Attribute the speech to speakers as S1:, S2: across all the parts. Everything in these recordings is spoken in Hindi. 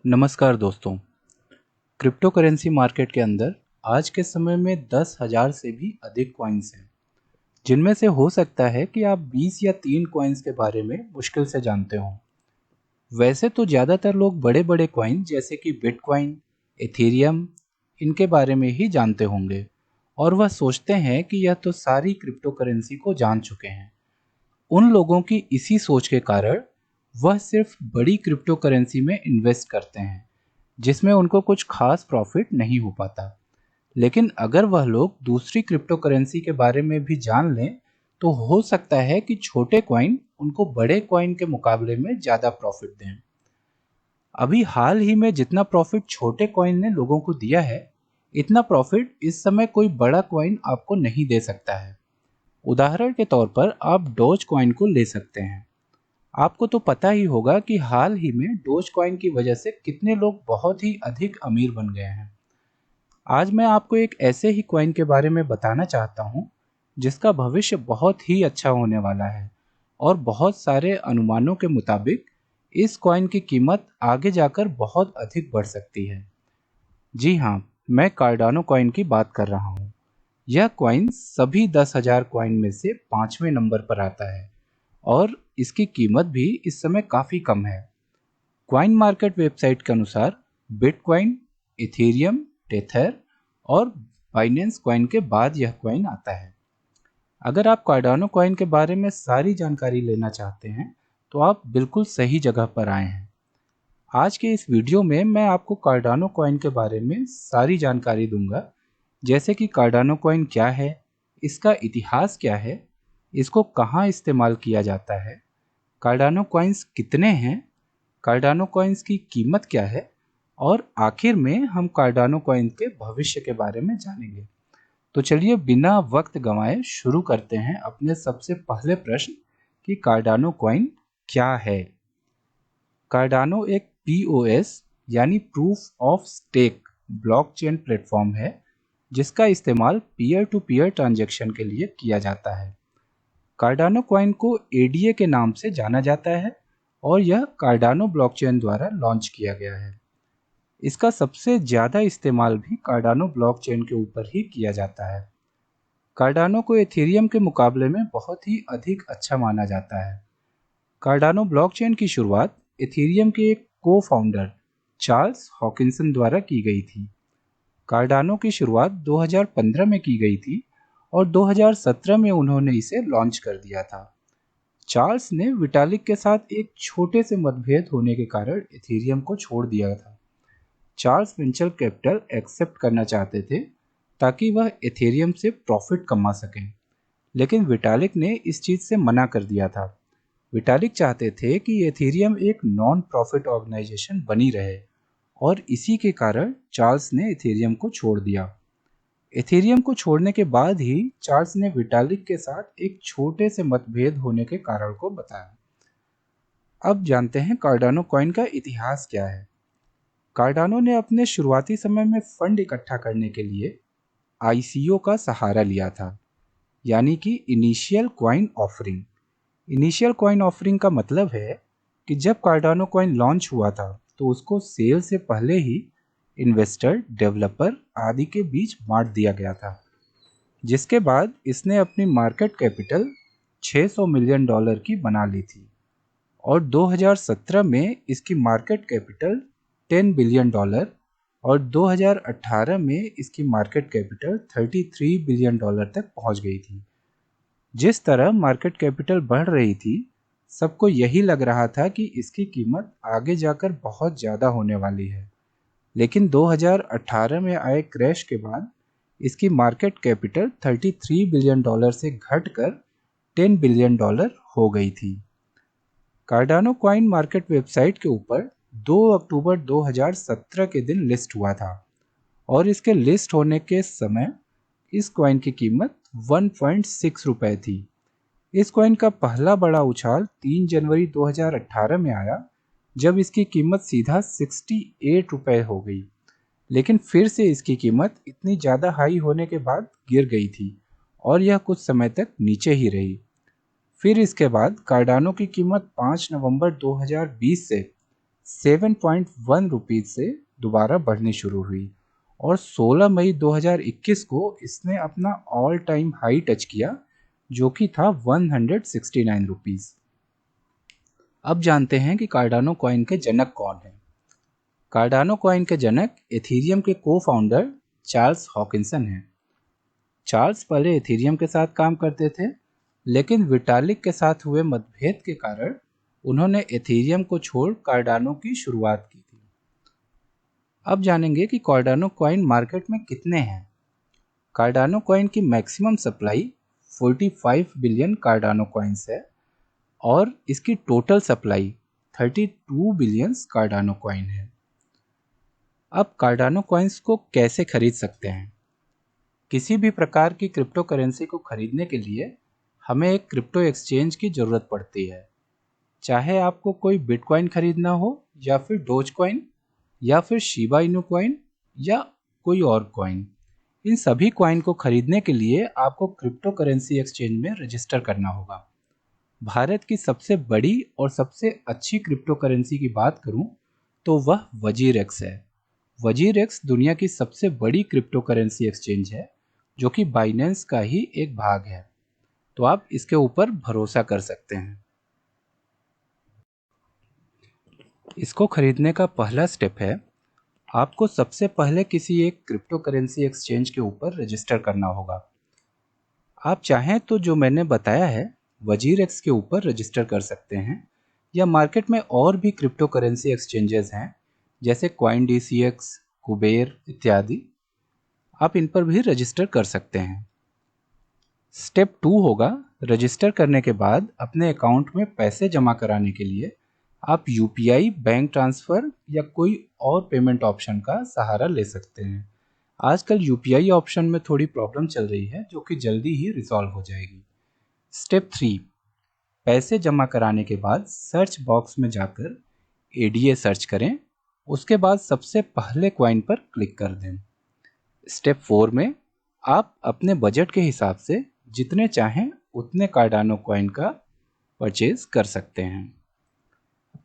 S1: नमस्कार दोस्तों। क्रिप्टो करेंसी मार्केट के अंदर आज के समय में 10,000 से भी अधिक कॉइन्स हैं, जिनमें से हो सकता है कि आप 20 या 3 कॉइन्स के बारे में मुश्किल से जानते हों। वैसे तो ज़्यादातर लोग बड़े बड़े कॉइन जैसे कि बिटकॉइन, एथेरियम इनके बारे में ही जानते होंगे और वह सोचते हैं कि यह तो सारी क्रिप्टो करेंसी को जान चुके हैं। उन लोगों की इसी सोच के कारण वह सिर्फ बड़ी क्रिप्टो करेंसी में इन्वेस्ट करते हैं, जिसमें उनको कुछ खास प्रॉफिट नहीं हो पाता। लेकिन अगर वह लोग दूसरी क्रिप्टो करेंसी के बारे में भी जान लें, तो हो सकता है कि छोटे कॉइन उनको बड़े कॉइन के मुकाबले में ज़्यादा प्रॉफिट दें। अभी हाल ही में जितना प्रॉफिट छोटे कॉइन ने लोगों को दिया है, इतना प्रॉफिट इस समय कोई बड़ा कॉइन आपको नहीं दे सकता है। उदाहरण के तौर पर आप डोज कॉइन को ले सकते हैं। आपको तो पता ही होगा कि हाल ही में डोज कॉइन की वजह से कितने लोग बहुत ही अधिक अमीर बन गए हैं। आज मैं आपको एक ऐसे ही कॉइन के बारे में बताना चाहता हूँ, जिसका भविष्य बहुत ही अच्छा होने वाला है और बहुत सारे अनुमानों के मुताबिक इस कॉइन की कीमत आगे जाकर बहुत अधिक बढ़ सकती है। जी हाँ, मैं कार्डानो कॉइन की बात कर रहा हूँ। यह कॉइन सभी 10,000 कॉइन में से 5वें नंबर पर आता है और इसकी कीमत भी इस समय काफ़ी कम है। कॉइन मार्केट वेबसाइट के अनुसार बिटकॉइन, इथेरियम, टेथर और बाइनेंस कॉइन के बाद यह कॉइन आता है। अगर आप कार्डानो कॉइन के बारे में सारी जानकारी लेना चाहते हैं, तो आप बिल्कुल सही जगह पर आए हैं। आज के इस वीडियो में मैं आपको कार्डानो कॉइन के बारे में सारी जानकारी दूंगा, जैसे कि कार्डानो कॉइन क्या है, इसका इतिहास क्या है, इसको कहाँ इस्तेमाल किया जाता है, कार्डानो कॉइन्स कितने हैं, कार्डानो कॉइन्स की कीमत क्या है और आखिर में हम कार्डानो कॉइन के भविष्य के बारे में जानेंगे। तो चलिए बिना वक्त गंवाए शुरू करते हैं अपने सबसे पहले प्रश्न कि कार्डानो कॉइन क्या है। कार्डानो एक POS यानी proof of stake blockchain platform है, जिसका इस्तेमाल पीयर टू पीयर ट्रांजैक्शन के लिए किया जाता है। कार्डानो कॉइन को ADA के नाम से जाना जाता है और यह कार्डानो ब्लॉकचेन द्वारा लॉन्च किया गया है। इसका सबसे ज़्यादा इस्तेमाल भी कार्डानो ब्लॉकचेन के ऊपर ही किया जाता है। कार्डानो को एथेरियम के मुकाबले में बहुत ही अधिक अच्छा माना जाता है। कार्डानो ब्लॉकचेन की शुरुआत एथेरियम के एक को-फाउंडर चार्ल्स हॉकिंसन द्वारा की गई थी। कार्डानो की शुरुआत 2015 में की गई थी और 2017 में उन्होंने इसे लॉन्च कर दिया था। चार्ल्स ने विटालिक के साथ एक छोटे से मतभेद होने के कारण एथेरियम को छोड़ दिया था। चार्ल्स वेंचर कैपिटल एक्सेप्ट करना चाहते थे ताकि वह एथेरियम से प्रॉफिट कमा सकें, लेकिन विटालिक ने इस चीज़ से मना कर दिया था। विटालिक चाहते थे कि एथेरियम एक नॉन प्रॉफिट ऑर्गेनाइजेशन बनी रहे और इसी के कारण चार्ल्स ने एथेरियम को छोड़ दिया। एथेरियम को छोड़ने के बाद ही चार्ल्स ने विटालिक के साथ एक छोटे से मतभेद होने के कारण को बताया। अब जानते हैं कार्डानो कॉइन का इतिहास क्या है। कार्डानो ने अपने शुरुआती समय में फंड इकट्ठा करने के लिए ICO का सहारा लिया था, यानी कि initial coin offering. Initial coin offering का मतलब है कि जब कार्डानो कॉइन लॉन्च हुआ था, तो उसको सेल से पहले ही इन्वेस्टर, डेवलपर आदि के बीच बांट दिया गया था, जिसके बाद इसने अपनी मार्केट कैपिटल $600 मिलियन की बना ली थी और 2017 में इसकी मार्केट कैपिटल $10 बिलियन और 2018 में इसकी मार्केट कैपिटल $33 बिलियन तक पहुंच गई थी। जिस तरह मार्केट कैपिटल बढ़ रही थी, सबको यही लग रहा था कि इसकी कीमत आगे जाकर बहुत ज़्यादा होने वाली है, लेकिन 2018 में आए क्रैश के बाद इसकी मार्केट कैपिटल $33 बिलियन से घटकर $10 बिलियन हो गई थी। कार्डानो कॉइन मार्केट वेबसाइट के ऊपर 2 अक्टूबर 2017 के दिन लिस्ट हुआ था और इसके लिस्ट होने के समय इस कॉइन की कीमत 1.6 रुपए थी। इस कॉइन का पहला बड़ा उछाल 3 जनवरी 2018 में आया, जब इसकी कीमत सीधा 68 रुपए हो गई, लेकिन फिर से इसकी कीमत इतनी ज़्यादा हाई होने के बाद गिर गई थी और यह कुछ समय तक नीचे ही रही। फिर इसके बाद कार्डानो की कीमत 5 नवंबर 2020 से 7.1 रुपीज़ से दोबारा बढ़नी शुरू हुई और 16 मई 2021 को इसने अपना ऑल टाइम हाई टच किया, जो कि था 169 रुपीज़। अब जानते हैं कि कार्डानो कॉइन के जनक कौन हैं। कार्डानो कॉइन के जनक एथीरियम के को फाउंडर चार्ल्स हॉकिंसन हैं। चार्ल्स पहले एथीरियम के साथ काम करते थे, लेकिन विटालिक के साथ हुए मतभेद के कारण उन्होंने एथीरियम को छोड़ कार्डानो की शुरुआत की थी। अब जानेंगे कि कार्डानो कॉइन मार्केट में कितने हैं। कार्डानो कॉइन की maximum supply 45 billion Cardano coins है और इसकी total supply 32 billion Cardano coin है। अब कार्डानो कॉइन्स को कैसे खरीद सकते हैं? किसी भी प्रकार की क्रिप्टो करेंसी को खरीदने के लिए हमें एक क्रिप्टो एक्सचेंज की ज़रूरत पड़ती है। चाहे आपको कोई बिटकॉइन खरीदना हो या फिर डोज कॉइन या फिर शिबा इनू कॉइन या कोई और कॉइन, इन सभी कॉइन को खरीदने के लिए आपको क्रिप्टो करेंसी एक्सचेंज में रजिस्टर करना होगा। भारत की सबसे बड़ी और सबसे अच्छी क्रिप्टो करेंसी की बात करूं तो वह वजीरेक्स है। वजीरेक्स दुनिया की सबसे बड़ी क्रिप्टो करेंसी एक्सचेंज है, जो कि बाइनेंस का ही एक भाग है, तो आप इसके ऊपर भरोसा कर सकते हैं। इसको खरीदने का पहला स्टेप है, आपको सबसे पहले किसी एक क्रिप्टो करेंसी एक्सचेंज के ऊपर रजिस्टर करना होगा। आप चाहें तो जो मैंने बताया है वजीरेक्स के ऊपर रजिस्टर कर सकते हैं, या मार्केट में और भी क्रिप्टो करेंसी एक्सचेंजेस हैं जैसे CoinDCX, कुबेर इत्यादि, आप इन पर भी रजिस्टर कर सकते हैं। स्टेप 2 होगा, रजिस्टर करने के बाद अपने अकाउंट में पैसे जमा कराने के लिए आप UPI, बैंक ट्रांसफ़र या कोई और पेमेंट ऑप्शन का सहारा ले सकते हैं। आजकल UPI ऑप्शन में थोड़ी प्रॉब्लम चल रही है, जो कि जल्दी ही रिजॉल्व हो जाएगी। स्टेप 3, पैसे जमा कराने के बाद सर्च बॉक्स में जाकर ADA सर्च करें, उसके बाद सबसे पहले कॉइन पर क्लिक कर दें। स्टेप 4 में आप अपने बजट के हिसाब से जितने चाहें उतने कार्डानो कॉइन का परचेज कर सकते हैं।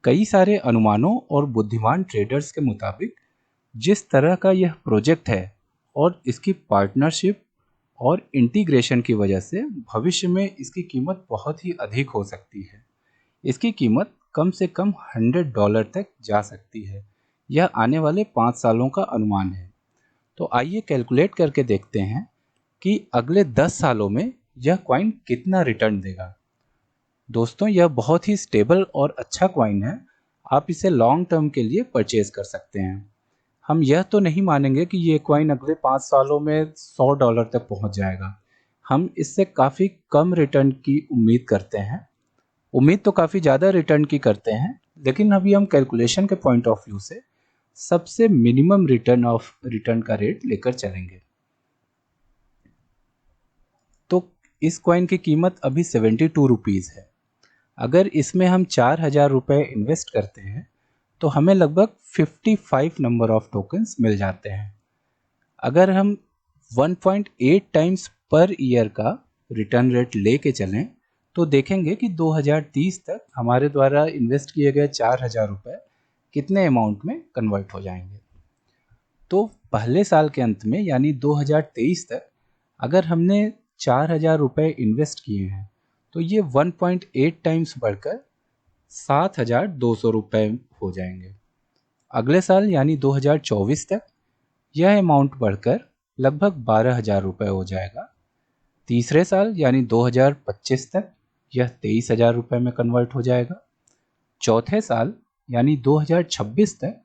S1: कई सारे अनुमानों और बुद्धिमान ट्रेडर्स के मुताबिक जिस तरह का यह प्रोजेक्ट है और इसकी पार्टनरशिप और इंटीग्रेशन की वजह से भविष्य में इसकी कीमत बहुत ही अधिक हो सकती है। इसकी कीमत कम से कम $100 तक जा सकती है। यह आने वाले 5 सालों का अनुमान है। तो आइए कैलकुलेट करके देखते हैं कि अगले 10 सालों में यह कॉइन कितना रिटर्न देगा। दोस्तों, यह बहुत ही स्टेबल और अच्छा कॉइन है। आप इसे लॉन्ग टर्म के लिए परचेज कर सकते हैं। हम यह तो नहीं मानेंगे कि ये कॉइन अगले 5 सालों में $100 तक पहुंच जाएगा। हम इससे काफ़ी कम रिटर्न की उम्मीद करते हैं। उम्मीद तो काफ़ी ज़्यादा रिटर्न की करते हैं, लेकिन अभी हम कैलकुलेशन के पॉइंट ऑफ व्यू से सबसे मिनिमम रिटर्न का रेट लेकर चलेंगे। तो इस कॉइन की कीमत अभी 72 रुपीज़ है। अगर इसमें हम 4000 रुपये इन्वेस्ट करते हैं तो हमें लगभग 55 नंबर ऑफ टोकन्स मिल जाते हैं। अगर हम 1.8 टाइम्स पर ईयर का रिटर्न रेट लेके चलें तो देखेंगे कि 2030 तक हमारे द्वारा इन्वेस्ट किए गए 4000 रुपये कितने अमाउंट में कन्वर्ट हो जाएंगे। तो पहले साल के अंत में यानी 2023 तक अगर हमने 4000 रुपये इन्वेस्ट किए हैं तो ये 1.8 टाइम्स बढ़कर 7200 रुपये हो जाएंगे। अगले साल यानी 2024 तक यह अमाउंट बढ़कर लगभग 12,000 रुपये हो जाएगा। तीसरे साल यानी 2025 तक यह 23,000 रुपये में कन्वर्ट हो जाएगा। चौथे साल यानी 2026 तक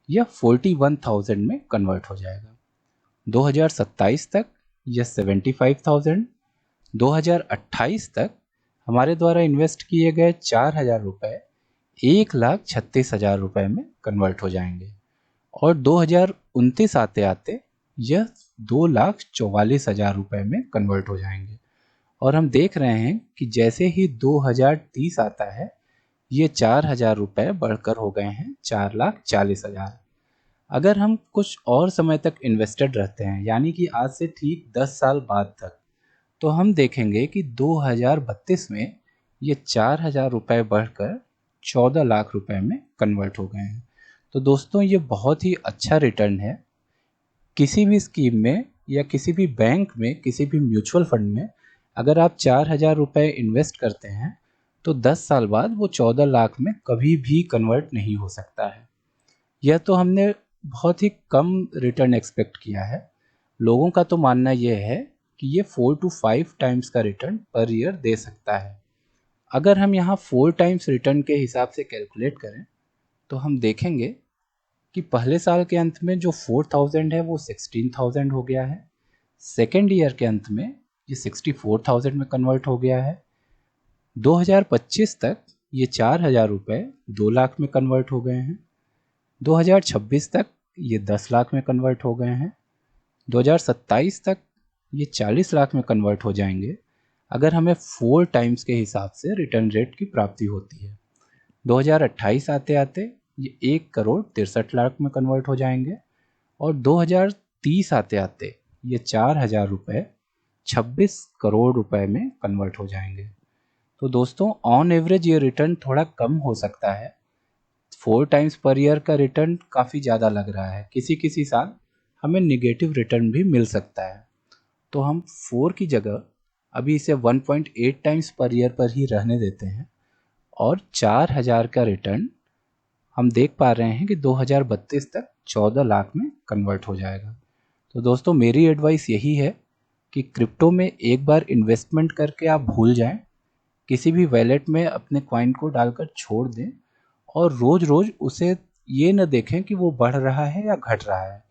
S1: यह 41,000 में कन्वर्ट हो जाएगा। 2027 तक यह 75,000, 2028 तक हमारे द्वारा इन्वेस्ट किए गए 4,000 रुपये 1,36,000 रुपये में कन्वर्ट हो जाएंगे और 2029 आते आते यह 2,44,000 रुपये में कन्वर्ट हो जाएंगे। और हम देख रहे हैं कि जैसे ही 2030 आता है ये 4,000 रुपये बढ़कर हो गए हैं 4,40,000। अगर हम कुछ और समय तक इन्वेस्टेड रहते हैं यानी कि आज से ठीक 10 साल बाद तक, तो हम देखेंगे कि 2032 में ये 4,000 रुपये बढ़कर 14 लाख रुपए में कन्वर्ट हो गए हैं। तो दोस्तों ये बहुत ही अच्छा रिटर्न है। किसी भी स्कीम में या किसी भी बैंक में, किसी भी म्यूचुअल फंड में अगर आप 4,000 रुपये इन्वेस्ट करते हैं तो 10 साल बाद वो 14 लाख में कभी भी कन्वर्ट नहीं हो सकता है। यह तो हमने बहुत ही कम रिटर्न एक्सपेक्ट किया है। लोगों का तो मानना यह है कि ये 4 to 5 टाइम्स का रिटर्न पर ईयर दे सकता है। अगर हम यहाँ 4 टाइम्स रिटर्न के हिसाब से कैलकुलेट करें तो हम देखेंगे कि पहले साल के अंत में जो 4,000 है वो 16,000 हो गया है। सेकेंड ईयर के अंत में ये 64,000 में कन्वर्ट हो गया है। 2025 तक ये 4,000 रुपये 2 लाख में कन्वर्ट हो गए हैं। 2026 तक ये 10 लाख में कन्वर्ट हो गए हैं। 2027 तक ये 40 लाख में कन्वर्ट हो जाएंगे अगर हमें 4 टाइम्स के हिसाब से रिटर्न रेट की प्राप्ति होती है। 2028 आते आते ये 1,63,00,000 में कन्वर्ट हो जाएंगे और 2030 आते आते ये 4,000 रुपये 26 करोड़ रुपए में कन्वर्ट हो जाएंगे। तो दोस्तों ऑन एवरेज ये रिटर्न थोड़ा कम हो सकता है। 4 टाइम्स पर ईयर का रिटर्न काफ़ी ज़्यादा लग रहा है। किसी किसी साल हमें निगेटिव रिटर्न भी मिल सकता है। तो हम 4 की जगह अभी इसे 1.8 टाइम्स पर ईयर पर ही रहने देते हैं और 4,000 का रिटर्न हम देख पा रहे हैं कि 2032 तक 14 लाख में कन्वर्ट हो जाएगा। तो दोस्तों मेरी एडवाइस यही है कि क्रिप्टो में एक बार इन्वेस्टमेंट करके आप भूल जाएं, किसी भी वैलेट में अपने कॉइन को डालकर छोड़ दें और रोज़ रोज़ उसे ये न देखें कि वो बढ़ रहा है या घट रहा है।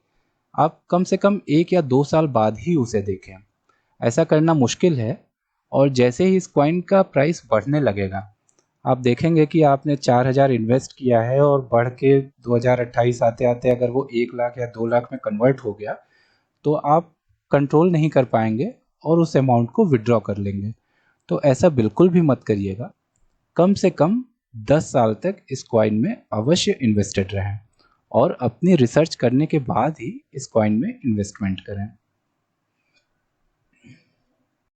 S1: आप कम से कम 1 या 2 साल बाद ही उसे देखें। ऐसा करना मुश्किल है और जैसे ही इस कॉइन का प्राइस बढ़ने लगेगा आप देखेंगे कि आपने 4,000 इन्वेस्ट किया है और बढ़ के 2028 आते आते अगर वो 1 लाख या 2 लाख में कन्वर्ट हो गया तो आप कंट्रोल नहीं कर पाएंगे और उस अमाउंट को विड्रॉ कर लेंगे। तो ऐसा बिल्कुल भी मत करिएगा। कम से कम 10 साल तक इस कॉइन में अवश्य इन्वेस्टेड रहें और अपनी रिसर्च करने के बाद ही इस कॉइन में इन्वेस्टमेंट करें।